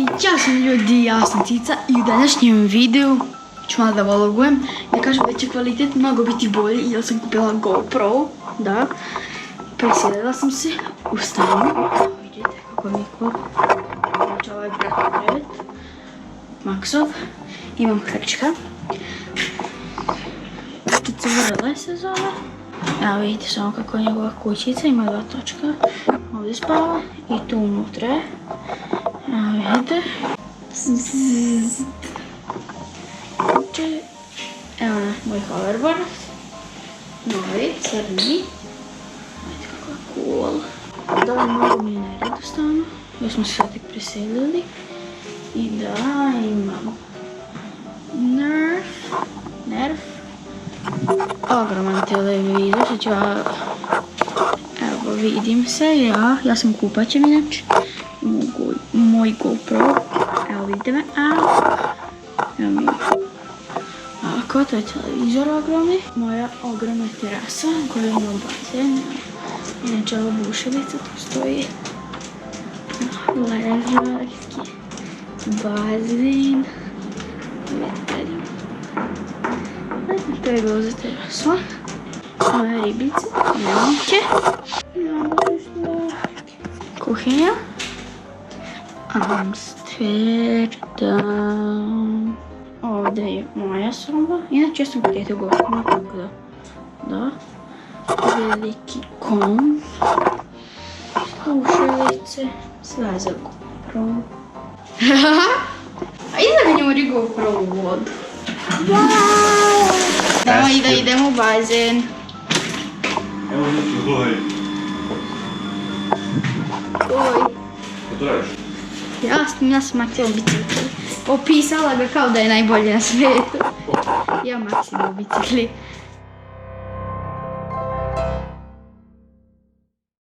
Ćao sam ljudi, ja sam Cica i u današnjem videu ću malo da vlogujem. Ja kažem da će kvalitet mnogo biti bolji jer sam kupila GoPro, da. Preselila sam se u stanu. Vidite kako mi je cool. Znači ovaj brat, Maxov. Imam hrčka. Vrle se zove. Evo vidite samo kako je njegova kućica, ima 2 točka. Ovdje spava i tu unutra je. Evo vidite. Evo na moj hoverboard. Novi, crni. Vidite kako je cool. Da, mnogo mi je nered u stanu. Još smo se sad tek preselili. I da, imam Nerf. Ogroman televizor, sad ću ja, evo vidim se, ja sam kupaćem inače, moj GoPro, evo vidite me, evo mi ovako, to je televizor ogromni, moja ogromna terasa koja ima bazen, inače ova bušilica tu stoji, ležarski, bazen, to je bilo za terasu. Moja ribica, nemojke. Kuhinja. Amsterdam. Ovdje je moja soba. Inače sam kod djete gostima, tako da. Veliki kom. Slušalice. Sve za GoPro. A iza ga njuri GoPro u vodu. Wow! Damo i da idemo u bazen. Evo neki goj. Goj. Što to radiš? Ja sam Maksimo bicikli. Opisala ga kao da je najbolje na svijetu. Ja Maksimo bicikli.